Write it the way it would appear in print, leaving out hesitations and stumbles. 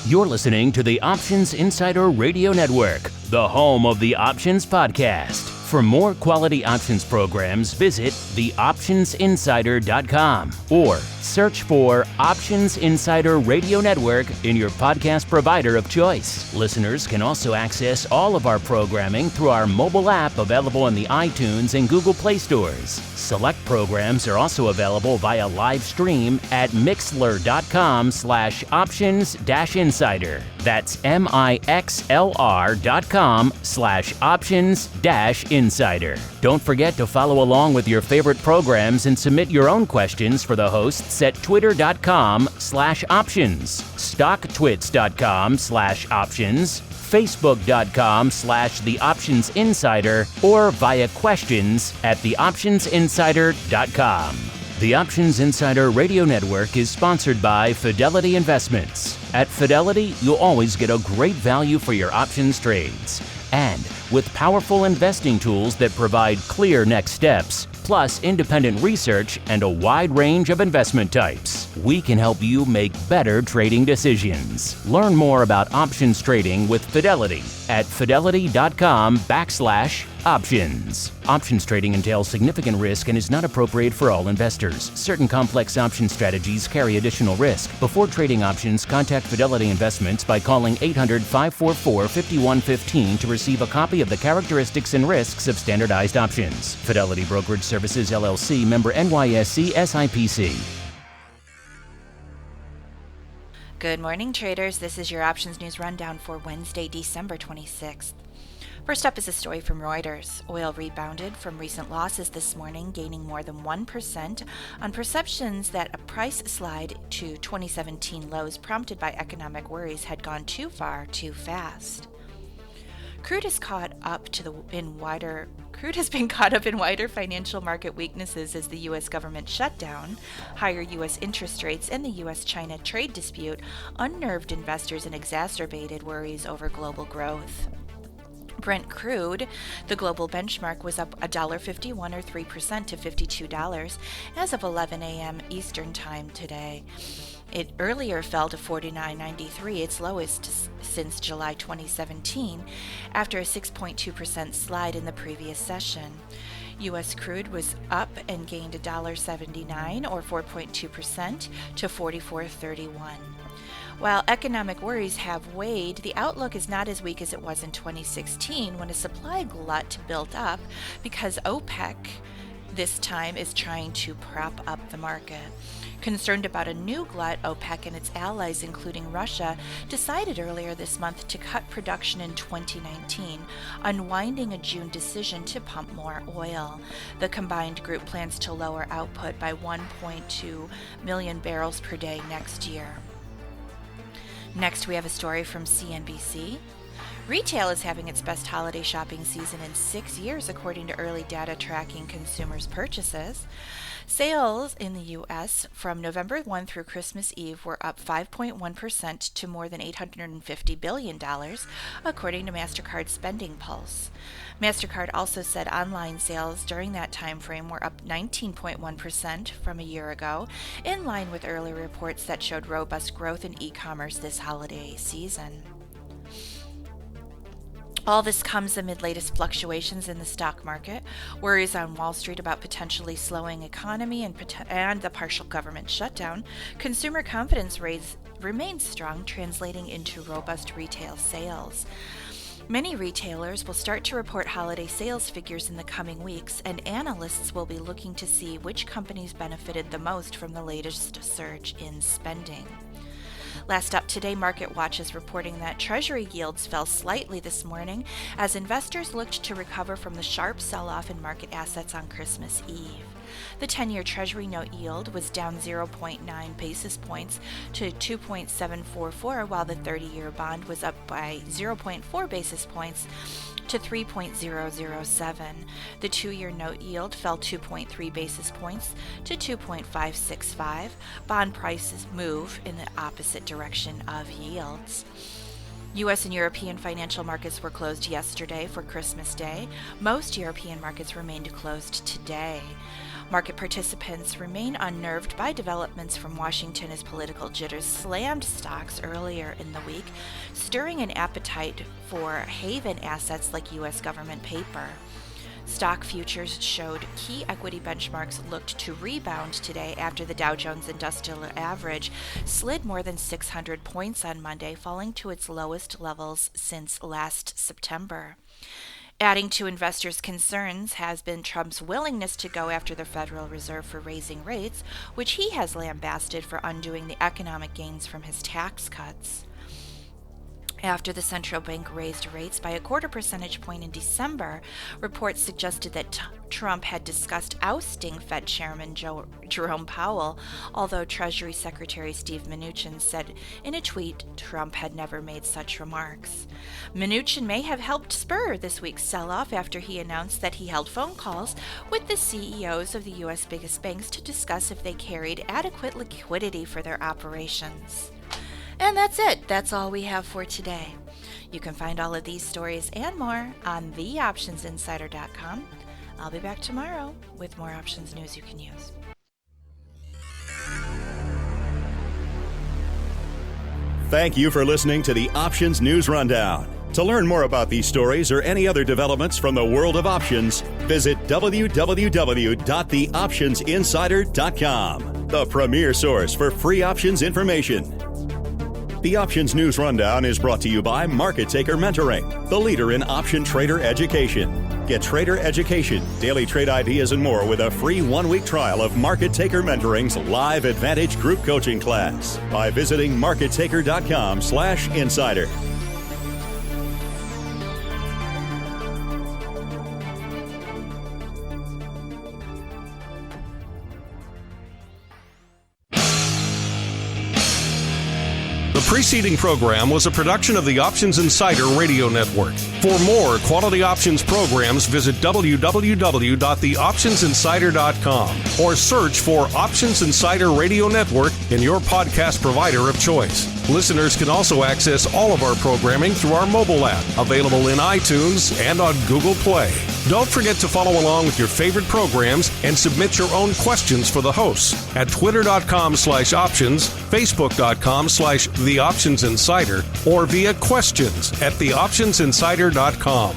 You're listening to the Options Insider Radio Network, the home of the Options Podcast. For more quality options programs, visit theoptionsinsider.com or search for Options Insider Radio Network in your podcast provider of choice. Listeners can also access all of our programming through our mobile app available in the iTunes and Google Play stores. Select programs are also available via live stream at mixlr.com/options-insider. That's mixlr.com/options-insider. Don't forget to follow along with your favorite programs and submit your own questions for the hosts at twitter.com/options, stocktwits.com/options, facebook.com/theoptionsinsider, or via questions at theoptionsinsider.com. The Options Insider Radio Network is sponsored by Fidelity Investments. At Fidelity, you'll always get a great value for your options trades. And with powerful investing tools that provide clear next steps, plus independent research and a wide range of investment types, we can help you make better trading decisions. Learn more about options trading with Fidelity at fidelity.com/options. Options trading entails significant risk and is not appropriate for all investors. Certain complex option strategies carry additional risk. Before trading options, contact Fidelity Investments by calling 800-544-5115 to receive a copy of the characteristics and risks of standardized options. Fidelity Brokerage Services, LLC, member NYSE SIPC. Good morning, traders. This is your Options News Rundown for Wednesday, December 26th. First up is a story from Reuters. Oil rebounded from recent losses this morning, gaining more than 1% on perceptions that a price slide to 2017 lows prompted by economic worries had gone too far too fast. Crude has been caught up in wider financial market weaknesses as the U.S. government shutdown, higher U.S. interest rates, and the U.S.-China trade dispute unnerved investors and exacerbated worries over global growth. Brent crude, the global benchmark, was up $1.51 or 3% to $52 as of 11 a.m. Eastern Time today. It earlier fell to $49.93, its lowest since July 2017, after a 6.2% slide in the previous session. U.S. crude was up and gained $1.79 or 4.2% to $44.31. While economic worries have waned, the outlook is not as weak as it was in 2016 when a supply glut built up because OPEC this time is trying to prop up the market. Concerned about a new glut, OPEC and its allies, including Russia, decided earlier this month to cut production in 2019, unwinding a June decision to pump more oil. The combined group plans to lower output by 1.2 million barrels per day next year. Next, we have a story from CNBC. Retail is having its best holiday shopping season in 6 years, according to early data tracking consumers' purchases. Sales in the U.S. from November 1 through Christmas Eve were up 5.1% to more than $850 billion, according to MasterCard Spending Pulse. MasterCard also said online sales during that time frame were up 19.1% from a year ago, in line with earlier reports that showed robust growth in e-commerce this holiday season. All this comes amid latest fluctuations in the stock market, worries on Wall Street about potentially slowing economy and the partial government shutdown. Consumer confidence remains strong, translating into robust retail sales. Many retailers will start to report holiday sales figures in the coming weeks, and analysts will be looking to see which companies benefited the most from the latest surge in spending. Last up today, MarketWatch is reporting that Treasury yields fell slightly this morning as investors looked to recover from the sharp sell-off in market assets on Christmas Eve. The 10-year Treasury note yield was down 0.9 basis points to 2.744, while the 30-year bond was up by 0.4 basis points to 3.007. The 2-year note yield fell 2.3 basis points to 2.565. Bond prices move in the opposite direction of yields. U.S. and European financial markets were closed yesterday for Christmas Day. Most European markets remained closed today. Market participants remain unnerved by developments from Washington as political jitters slammed stocks earlier in the week, stirring an appetite for haven assets like U.S. government paper. Stock futures showed key equity benchmarks looked to rebound today after the Dow Jones Industrial Average slid more than 600 points on Monday, falling to its lowest levels since last September. Adding to investors' concerns has been Trump's willingness to go after the Federal Reserve for raising rates, which he has lambasted for undoing the economic gains from his tax cuts. After the central bank raised rates by a 0.25 percentage point in December, reports suggested that Trump had discussed ousting Fed Chairman Jerome Powell, although Treasury Secretary Steve Mnuchin said in a tweet Trump had never made such remarks. Mnuchin may have helped spur this week's sell-off after he announced that he held phone calls with the CEOs of the U.S. biggest banks to discuss if they carried adequate liquidity for their operations. And that's it. That's all we have for today. You can find all of these stories and more on theoptionsinsider.com. I'll be back tomorrow with more options news you can use. Thank you for listening to the Options News Rundown. To learn more about these stories or any other developments from the world of options, visit www.theoptionsinsider.com, the premier source for free options information. The Options News Rundown is brought to you by Market Taker Mentoring, the leader in option trader education. Get trader education, daily trade ideas, and more with a free 1-week trial of Market Taker Mentoring's live Advantage group coaching class by visiting markettaker.com/insider. The preceding program was a production of the Options Insider Radio Network. For more quality options programs, visit www.theoptionsinsider.com or search for Options Insider Radio Network in your podcast provider of choice. Listeners can also access all of our programming through our mobile app, available in iTunes and on Google Play. Don't forget to follow along with your favorite programs and submit your own questions for the hosts at twitter.com/options, facebook.com/theoptionsinsider, or via questions@theoptionsinsider.com.